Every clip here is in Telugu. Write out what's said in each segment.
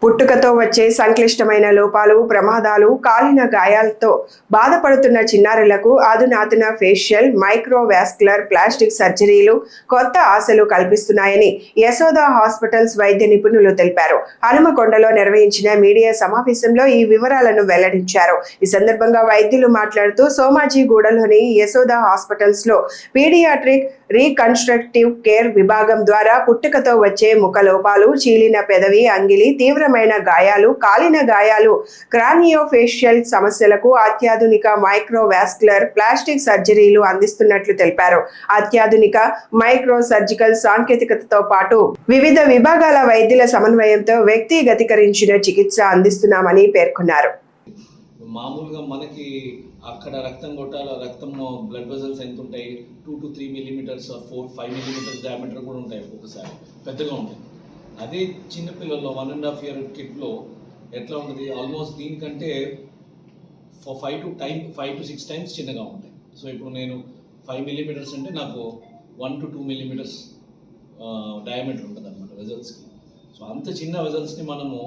పుట్టుకతో వచ్చే సంక్లిష్టమైన లోపాలు, ప్రమాదాలు, కాలిన గాయాలతో బాధపడుతున్న చిన్నారులకు అధునాతన ఫేషియల్, మైక్రోవాస్కులర్ ప్లాస్టిక్ సర్జరీలు కొత్త ఆశలు కల్పిస్తున్నాయని యశోద హాస్పిటల్స్ వైద్య నిపుణులు తెలిపారు. హనుమకొండలో నిర్వహించిన మీడియా సమావేశంలో ఈ వివరాలను వెల్లడించారు. ఈ సందర్భంగా వైద్యులు మాట్లాడుతూ సోమాజిగూడలోని యశోద హాస్పిటల్స్ లో పీడియాట్రిక్ రీకన్స్ట్రక్టివ్ కేర్ విభాగం ద్వారా పుట్టుకతో వచ్చే ముఖ లోపాలు, చీలిన పెదవి, అంగిలి, తీవ్రమైన గాయాలు, కాలిన గాయాలు, క్రానియోఫేషియల్ సమస్యలకు అత్యాధునిక మైక్రోవాస్కులర్ ప్లాస్టిక్ సర్జరీలు అందిస్తున్నట్లు తెలిపారు. అత్యాధునిక మైక్రో సర్జికల్ సాంకేతికతతో పాటు వివిధ విభాగాల వైద్యుల సమన్వయంతో వ్యక్తిగతీకరించిన చికిత్స అందిస్తున్నామని పేర్కొన్నారు. మామూలుగా మనకి అక్కడ రక్తం కొట్టాలి, రక్తం బ్లడ్ వెజల్స్ ఎంత ఉంటాయి, 2 to 3 millimeters 4-5 millimeters డయామీటర్ కూడా ఉంటాయి, ఒక్కొక్కసారి పెద్దగా ఉంటాయి. అదే చిన్నపిల్లల్లో 1.5 year కిడ్లో ఎట్లా ఉంటుంది, ఆల్మోస్ట్ దీనికంటే 5 to 6 times చిన్నగా ఉంటాయి. సో ఇప్పుడు నేను 5 millimeters అంటే నాకు 1 to 2 millimeters డయామీటర్ ఉంటుంది అనమాట వెజల్స్కి. సో అంత చిన్న వెజల్స్ని మనము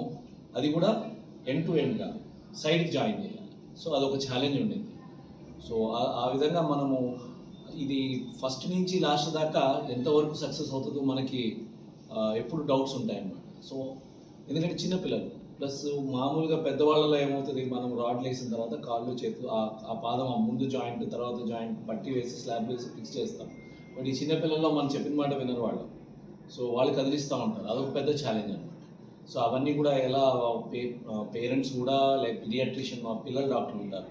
అది కూడా ఎండ్ టు ఎండ్గా సైడ్కి జాయిన్ చేయాలి. సో అదొక ఛాలెంజ్ ఉండేది. సో ఆ విధంగా మనము ఇది ఫస్ట్ నుంచి లాస్ట్ దాకా ఎంతవరకు సక్సెస్ అవుతుందో మనకి ఎప్పుడు డౌట్స్ ఉంటాయన్నమాట. సో ఎందుకంటే చిన్నపిల్లలు ప్లస్ మామూలుగా పెద్దవాళ్ళలో ఏమవుతుంది, మనం రాడ్లు వేసిన తర్వాత కాళ్ళు చేతులు ఆ పాదం ఆ ముందు జాయింట్ తర్వాత జాయింట్ పట్టి వేసి స్లాబ్ వేసి ఫిక్స్ చేస్తాం. బట్ ఈ చిన్నపిల్లల్లో మనం చెప్పిన మాట వినరు వాళ్ళు. సో వాళ్ళు కదిలిస్తూ ఉంటారు, అదొక పెద్ద ఛాలెంజ్ అనమాట. సో అవన్నీ కూడా ఎలా పేరెంట్స్ కూడా లైక్ పీడియాట్రిషియన్ పిల్లల డాక్టర్ ఉంటారు,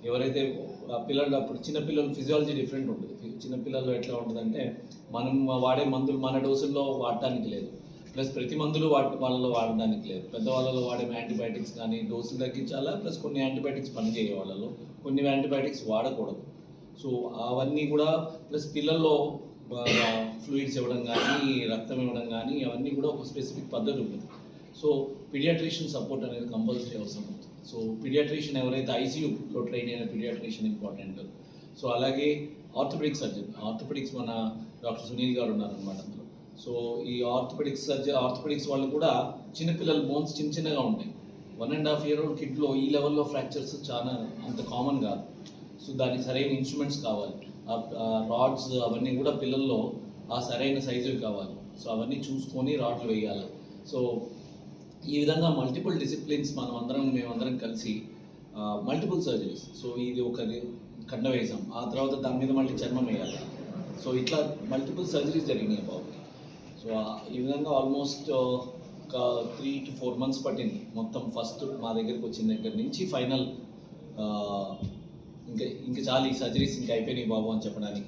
ఎవరైతే పిల్లలు అప్పుడు చిన్నపిల్లలు ఫిజియాలజీ డిఫరెంట్ ఉంటుంది. చిన్నపిల్లల్లో ఎట్లా ఉంటుందంటే మనం వాడే మందులు మన డోసుల్లో వాడటానికి లేదు, ప్లస్ ప్రతి మందులు వాళ్ళలో వాడడానికి లేదు. పెద్దవాళ్ళలో వాడే యాంటీబయాటిక్స్ కానీ డోసులు తగ్గించాలా, ప్లస్ కొన్ని యాంటీబయాటిక్స్ పనిచేయే వాళ్ళలో కొన్ని యాంటీబయాటిక్స్ వాడకూడదు. సో అవన్నీ కూడా ప్లస్ పిల్లల్లో ఫ్లూయిడ్స్ ఇవ్వడం కానీ రక్తం ఇవ్వడం కానీ అవన్నీ కూడా ఒక స్పెసిఫిక్ పద్ధతి ఉంటుంది. సో పీడియాట్రిషియన్ సపోర్ట్ అనేది కంపల్సరీ అవసరం అవుతుంది. సో పీడియాట్రిషియన్ ఎవరైతే ఐసీయూలో ట్రైన్ అయిన పీడియాట్రిషియన్ ఇంపార్టెంట్. సో అలాగే ఆర్థోపెడిక్ సర్జన్, ఆర్థోపెడిక్స్ మన డాక్టర్ సునీల్ గారు ఉన్నారనమాట అందులో. సో ఈ ఆర్థోపెడిక్స్ వాళ్ళు కూడా చిన్నపిల్లల బోన్స్ చిన్నగా ఉంటాయి. 1.5 year కిడ్లో ఈ లెవెల్లో ఫ్రాక్చర్స్ చాలా అంత కామన్ కాదు. సో దానికి సరైన ఇన్స్ట్రుమెంట్స్ కావాలి, రాడ్స్ అవన్నీ కూడా పిల్లల్లో ఆ సరైన సైజు కావాలి. సో అవన్నీ చూసుకొని రాడ్లు వేయాలి. సో ఈ విధంగా మల్టిపుల్ డిసిప్లిన్స్ మేమందరం కలిసి మల్టిపుల్ సర్జరీస్. సో ఇది ఒక కండ వేసాం, ఆ తర్వాత దాని మీద మళ్ళీ చర్మం వేయాలి. సో ఇట్లా మల్టిపుల్ సర్జరీస్ జరిగినాయి బాబుకి. సో ఈ విధంగా ఆల్మోస్ట్ ఒక 3 to 4 months పట్టింది మొత్తం. ఫస్ట్ మా దగ్గరికి వచ్చిన దగ్గర నుంచి ఫైనల్ ఇంకా చాలు ఈ సర్జరీస్ ఇంకా అయిపోయినాయి బాబు అని చెప్పడానికి.